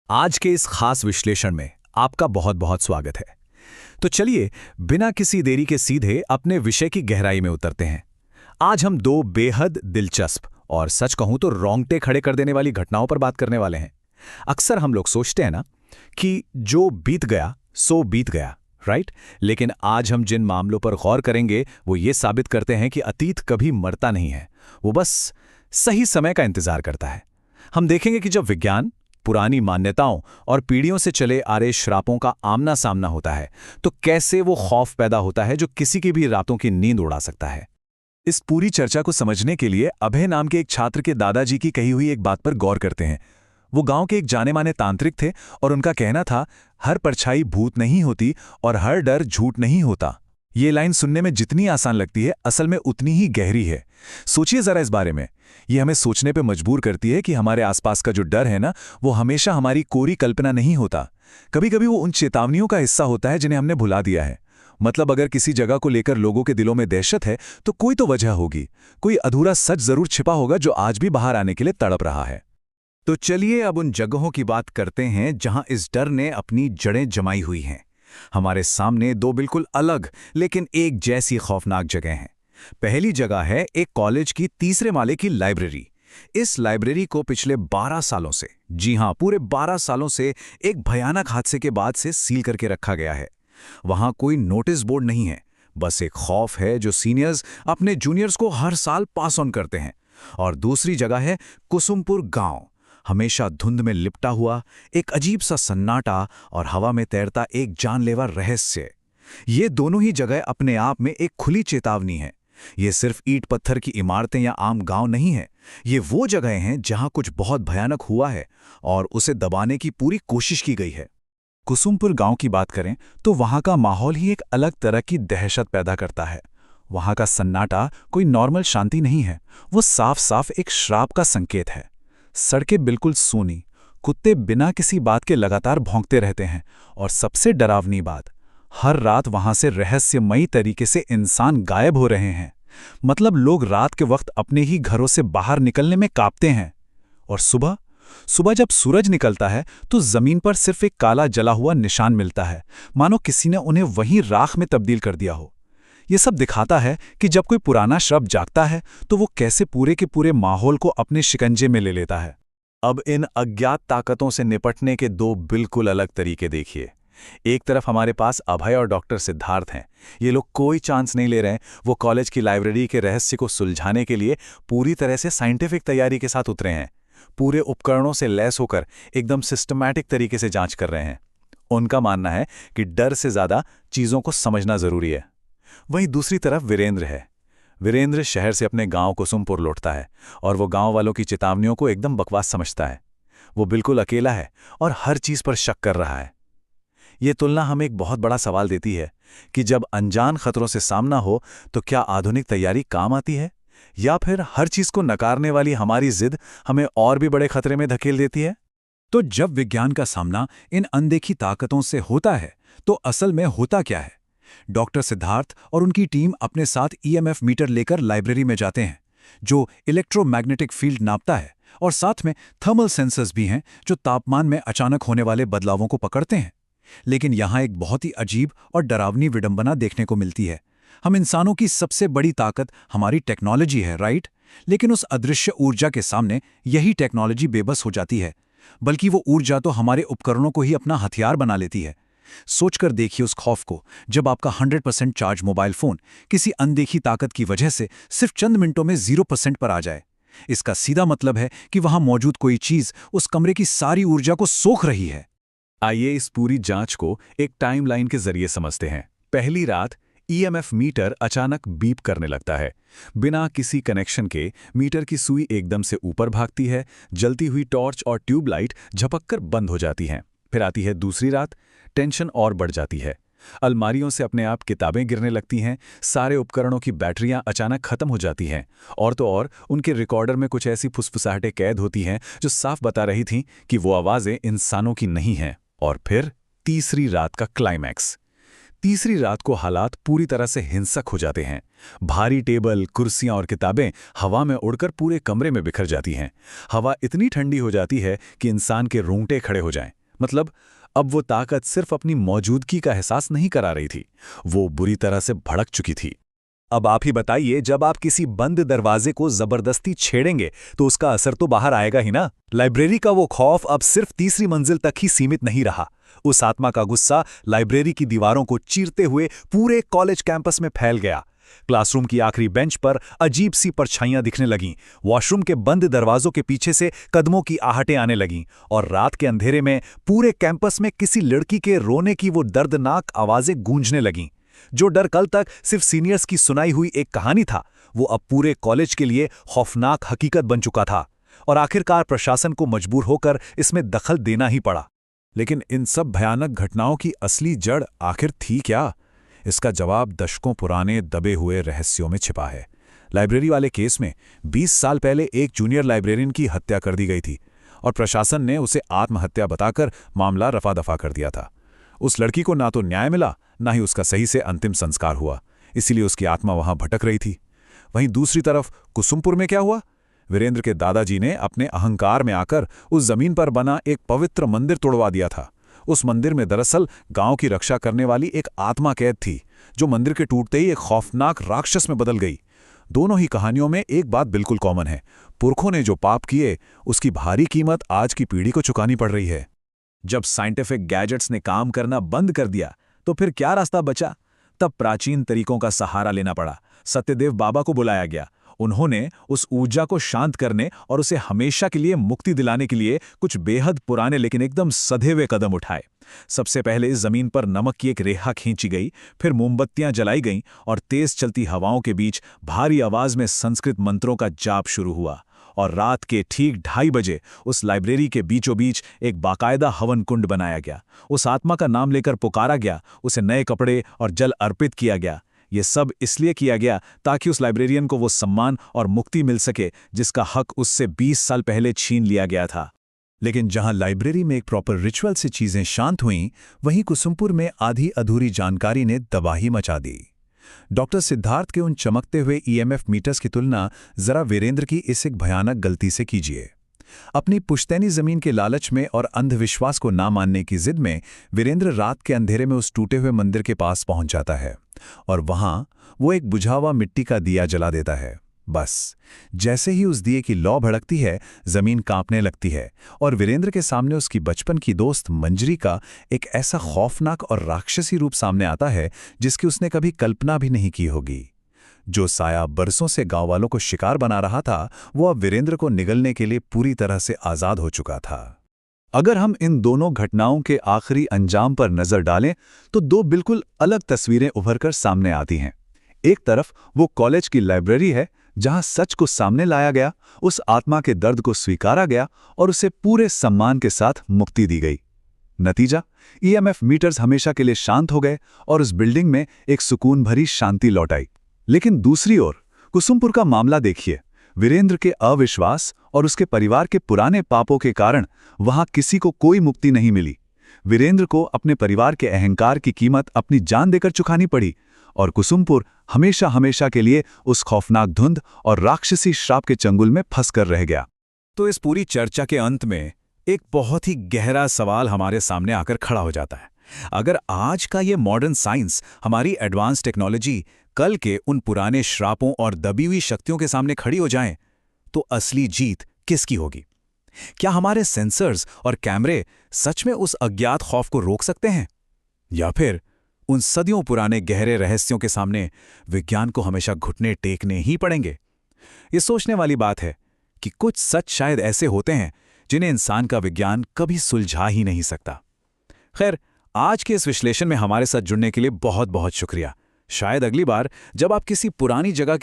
आज के इस खास विश्लेषण में आपका बहुत बहुत स्वागत है। तो चलिए बिना किसी देरी के सीधे अपने विषय की गहराई में उतरते हैं। आज हम दो बेहद दिलचस्प और सच कहूं तो रोंगटे खड़े कर देने वाली घटनाओं पर बात करने वाले हैं। अक्सर हम लोग सोचते हैं ना कि जो बीत गया सो बीत गया, राइट? लेकिन आज हम जिन मामलों पर गौर करेंगे वो ये साबित करते हैं कि अतीत कभी मरता नहीं है, वो बस सही समय का इंतजार करता है। हम देखेंगे कि जब विज्ञान, पुरानी मान्यताओं और पीढ़ियों से चले आ रहे श्रापों का आमना सामना होता है तो कैसे वो खौफ पैदा होता है जो किसी की भी रातों की नींद उड़ा सकता है। इस पूरी चर्चा को समझने के लिए अभय नाम के एक छात्र के दादाजी की कही हुई एक बात पर गौर करते हैं। वो गांव के एक जाने माने तांत्रिक थे और उनका कहना था, हर परछाई भूत नहीं होती और हर डर झूठ नहीं होता। ये लाइन सुनने में जितनी आसान लगती है असल में उतनी ही गहरी है। सोचिए जरा इस बारे में। ये हमें सोचने पे मजबूर करती है कि हमारे आसपास का जो डर है ना, वो हमेशा हमारी कोरी कल्पना नहीं होता। कभी कभी वो उन चेतावनियों का हिस्सा होता है जिन्हें हमने भुला दिया है। मतलब अगर किसी जगह को लेकर लोगों के दिलों में दहशत है तो कोई तो वजह होगी, कोई अधूरा सच जरूर छिपा होगा जो आज भी बाहर आने के लिए तड़प रहा है। तो चलिए अब उन जगहों की बात करते हैं जहां इस डर ने अपनी जड़ें जमाई हुई हैं। हमारे सामने दो बिल्कुल अलग लेकिन एक जैसी खौफनाक जगह हैं। पहली जगह है एक कॉलेज की तीसरे माले की लाइब्रेरी। इस लाइब्रेरी को पिछले 12 सालों से, जी हां पूरे 12 सालों से, एक भयानक हादसे के बाद से सील करके रखा गया है। वहां कोई नोटिस बोर्ड नहीं है, बस एक खौफ है जो सीनियर्स अपने जूनियर्स को हर साल पास ऑन करते हैं। और दूसरी जगह है कुसुमपुर गांव, हमेशा धुंध में लिपटा हुआ एक अजीब सा सन्नाटा और हवा में तैरता एक जानलेवा रहस्य। ये दोनों ही जगह अपने आप में एक खुली चेतावनी है। ये सिर्फ ईंट पत्थर की इमारतें या आम गांव नहीं है, ये वो जगह हैं जहां कुछ बहुत भयानक हुआ है और उसे दबाने की पूरी कोशिश की गई है। कुसुमपुर गांव की बात करें तो वहां का माहौल ही एक अलग तरह की दहशत पैदा करता है। वहां का सन्नाटा कोई नॉर्मल शांति नहीं है, वो साफ साफ एक श्राप का संकेत है। सड़कें बिल्कुल सूनी, कुत्ते बिना किसी बात के लगातार भौंकते रहते हैं और सबसे डरावनी बात, हर रात वहां से रहस्यमयी तरीके से इंसान गायब हो रहे हैं। मतलब लोग रात के वक्त अपने ही घरों से बाहर निकलने में कांपते हैं और सुबह सुबह जब सूरज निकलता है तो जमीन पर सिर्फ एक काला जला हुआ निशान मिलता है, मानो किसी ने उन्हें वहीं राख में तब्दील कर दिया हो। ये सब दिखाता है कि जब कोई पुराना श्राप जागता है तो वो कैसे पूरे के पूरे माहौल को अपने शिकंजे में ले लेता है। अब इन अज्ञात ताकतों से निपटने के दो बिल्कुल अलग तरीके देखिए। एक तरफ हमारे पास अभय और डॉक्टर सिद्धार्थ हैं। ये लोग कोई चांस नहीं ले रहे हैं, वो कॉलेज की लाइब्रेरी के रहस्य को सुलझाने के लिए पूरी तरह से साइंटिफिक तैयारी के साथ उतरे हैं। पूरे उपकरणों से लैस होकर एकदम सिस्टमैटिक तरीके से जांच कर रहे हैं। उनका मानना है कि डर से ज्यादा चीजों को समझना जरूरी है। वहीं दूसरी तरफ वीरेंद्र है। वीरेंद्र शहर से अपने गांव कुसुमपुर लौटता है और वो गांव वालों की चेतावनियों को एकदम बकवास समझता है। वो बिल्कुल अकेला है और हर चीज पर शक कर रहा है। ये तुलना हमें एक बहुत बड़ा सवाल देती है कि जब अनजान खतरों से सामना हो तो क्या आधुनिक तैयारी काम आती है, या फिर हर चीज को नकारने वाली हमारी जिद हमें और भी बड़े खतरे में धकेल देती है। तो जब विज्ञान का सामना इन अनदेखी ताकतों से होता है तो असल में होता क्या है? डॉक्टर सिद्धार्थ और उनकी टीम अपने साथ ईएमएफ मीटर लेकर लाइब्रेरी में जाते हैं, जो इलेक्ट्रोमैग्नेटिक फील्ड नापता है, और साथ में थर्मल सेंसर्स भी हैं जो तापमान में अचानक होने वाले बदलावों को पकड़ते हैं। लेकिन यहाँ एक बहुत ही अजीब और डरावनी विडंबना देखने को मिलती है। हम इंसानों की सबसे बड़ी ताकत हमारी टेक्नोलॉजी है, राइट? लेकिन उस अदृश्य ऊर्जा के सामने यही टेक्नोलॉजी बेबस हो जाती है, बल्कि वो ऊर्जा तो हमारे उपकरणों को ही अपना हथियार बना लेती है। सोचकर देखिए उस खौफ को, जब आपका 100% चार्ज मोबाइल फोन किसी अनदेखी ताकत की वजह से सिर्फ चंद मिनटों में 0% पर आ जाए। इसका सीधा मतलब है कि वहां मौजूद कोई चीज उस कमरे की सारी ऊर्जा को सोख रही है। आइए इस पूरी जांच को एक टाइमलाइन के जरिए समझते हैं। पहली रात ईएमएफ मीटर अचानक बीप करने लगता है। बिना किसी कनेक्शन के मीटर की सुई एकदम से ऊपर भागती है, जलती हुई टॉर्च और ट्यूबलाइट झपककर बंद हो जाती हैं। फिर आती है दूसरी रात, टेंशन और बढ़ जाती है। अलमारियों से अपने आप किताबें गिरने लगती हैं, सारे उपकरणों की बैटरियां अचानक खत्म हो जाती हैं, और तो और उनके रिकॉर्डर में कुछ ऐसी फुसफुसाहटें कैद होती हैं जो साफ बता रही थीं कि वो आवाज़ें इंसानों की नहीं हैं। और फिर तीसरी रात का क्लाइमैक्स। तीसरी रात को हालात पूरी तरह से हिंसक हो जाते हैं। भारी टेबल, कुर्सियां और किताबें हवा में उड़कर पूरे कमरे में बिखर जाती हैं। हवा इतनी ठंडी हो जाती है कि इंसान के रोंगटे खड़े हो जाएं। मतलब अब वो ताकत सिर्फ अपनी मौजूदगी का एहसास नहीं करा रही थी, वो बुरी तरह से भड़क चुकी थी। अब आप ही बताइए, जब आप किसी बंद दरवाजे को जबरदस्ती छेड़ेंगे तो उसका असर तो बाहर आएगा ही ना। लाइब्रेरी का वो खौफ अब सिर्फ तीसरी मंजिल तक ही सीमित नहीं रहा। उस आत्मा का गुस्सा लाइब्रेरी की दीवारों को चीरते हुए पूरे कॉलेज कैंपस में फैल गया। क्लासरूम की आखिरी बेंच पर अजीब सी परछाइयां दिखने लगीं, वॉशरूम के बंद दरवाजों के पीछे से कदमों की आहटें आने लगीं, और रात के अंधेरे में पूरे कैंपस में किसी लड़की के रोने की वो दर्दनाक आवाजें गूंजने लगीं। जो डर कल तक सिर्फ सीनियर्स की सुनाई हुई एक कहानी था, वो अब पूरे कॉलेज के लिए खौफनाक हकीकत बन चुका था, और आखिरकार प्रशासन को मजबूर होकर इसमें दखल देना ही पड़ा। लेकिन इन सब भयानक घटनाओं की असली जड़ आखिर थी क्या? इसका जवाब दशकों पुराने दबे हुए रहस्यों में छिपा है। लाइब्रेरी वाले केस में 20 साल पहले एक जूनियर लाइब्रेरियन की हत्या कर दी गई थी, और प्रशासन ने उसे आत्महत्या बताकर मामला रफा दफा कर दिया था। उस लड़की को ना तो न्याय मिला, ना ही उसका सही से अंतिम संस्कार हुआ, इसीलिए उसकी आत्मा वहां भटक रही थी। वहीं दूसरी तरफ कुसुमपुर में क्या हुआ? वीरेंद्र के दादाजी ने अपने अहंकार में आकर उस जमीन पर बना एक पवित्र मंदिर तोड़वा दिया था। उस मंदिर में दरअसल गांव की रक्षा करने वाली एक आत्मा कैद थी, जो मंदिर के टूटते ही एक खौफनाक राक्षस में बदल गई। दोनों ही कहानियों में एक बात बिल्कुल कॉमन है, पुरखों ने जो पाप किए उसकी भारी कीमत आज की पीढ़ी को चुकानी पड़ रही है। जब साइंटिफिक गैजेट्स ने काम करना बंद कर दिया तो फिर क्या रास्ता बचा? तब प्राचीन तरीकों का सहारा लेना पड़ा। सत्यदेव बाबा को बुलाया गया। उन्होंने उस ऊर्जा को शांत करने और उसे हमेशा के लिए मुक्ति दिलाने के लिए कुछ बेहद पुराने लेकिन एकदम सधे हुए कदम उठाए। सबसे पहले इस जमीन पर नमक की एक रेखा खींची गई, फिर मोमबत्तियां जलाई गईं और तेज चलती हवाओं के बीच भारी आवाज में संस्कृत मंत्रों का जाप शुरू हुआ। और रात के ठीक 2:30 बजे उस लाइब्रेरी के बीचों बीच एक बाकायदा हवन कुंड बनाया गया। उस आत्मा का नाम लेकर पुकारा गया, उसे नए कपड़े और जल अर्पित किया गया। ये सब इसलिए किया गया ताकि उस लाइब्रेरियन को वो सम्मान और मुक्ति मिल सके जिसका हक उससे 20 साल पहले छीन लिया गया था। लेकिन जहां लाइब्रेरी में एक प्रॉपर रिचुअल से चीजें शांत हुईं, वहीं कुसुमपुर में आधी अधूरी जानकारी ने तबाही मचा दी। डॉक्टर सिद्धार्थ के उन चमकते हुए ईएमएफ मीटर्स की तुलना जरा वीरेंद्र की इस एक भयानक गलती से कीजिए। अपनी पुश्तैनी जमीन के लालच में और अंधविश्वास को ना मानने की जिद में वीरेंद्र रात के अंधेरे में उस टूटे हुए मंदिर के पास पहुंच जाता है, और वहां वो एक बुझा हुआ मिट्टी का दिया जला देता है। बस जैसे ही उस दिए की लौ भड़कती है, जमीन कांपने लगती है, और वीरेंद्र के सामने उसकी बचपन की दोस्त मंजरी का एक ऐसा खौफनाक और राक्षसी रूप सामने आता है जिसकी उसने कभी कल्पना भी नहीं की होगी। जो साया बरसों से गांव वालों को शिकार बना रहा था, वो अब वीरेंद्र को निगलने के लिए पूरी तरह से आजाद हो चुका था। अगर हम इन दोनों घटनाओं के आखिरी अंजाम पर नजर डालें तो दो बिल्कुल अलग तस्वीरें उभरकर सामने आती हैं। एक तरफ वो कॉलेज की लाइब्रेरी है जहां सच को सामने लाया गया, उस आत्मा के दर्द को स्वीकारा गया और उसे पूरे सम्मान के साथ मुक्ति दी गई। नतीजा, ईएमएफ मीटर्स हमेशा के लिए शांत हो गए और उस बिल्डिंग में एक सुकून भरी शांति लौट आई। लेकिन दूसरी ओर कुसुमपुर का मामला देखिए। वीरेंद्र के अविश्वास और उसके परिवार के पुराने पापों के कारण वहां किसी को कोई मुक्ति नहीं मिली। वीरेंद्र को अपने परिवार के अहंकार की कीमत अपनी जान देकर चुकानी पड़ी, और कुसुमपुर हमेशा हमेशा के लिए उस खौफनाक धुंध और राक्षसी श्राप के चंगुल में फंसकर रह गया। तो इस पूरी चर्चा के अंत में एक बहुत ही गहरा सवाल हमारे सामने आकर खड़ा हो जाता है। अगर आज का ये मॉडर्न साइंस, हमारी एडवांस टेक्नोलॉजी कल के उन पुराने श्रापों और दबी हुई शक्तियों के सामने खड़ी हो जाएं, तो असली जीत किसकी होगी? क्या हमारे सेंसर्स और कैमरे सच में उस अज्ञात खौफ को रोक सकते हैं, या फिर उन सदियों पुराने गहरे रहस्यों के सामने विज्ञान को हमेशा घुटने टेकने ही पड़ेंगे? ये सोचने वाली बात है कि कुछ सच शायद ऐसे होते हैं जिन्हें इंसान का विज्ञान कभी सुलझा ही नहीं सकता। खैर, आज के इस विश्लेषण में हमारे साथ जुड़ने के लिए बहुत बहुत शुक्रिया। शायद अगली बार जब आप किसी पुरानी जगह के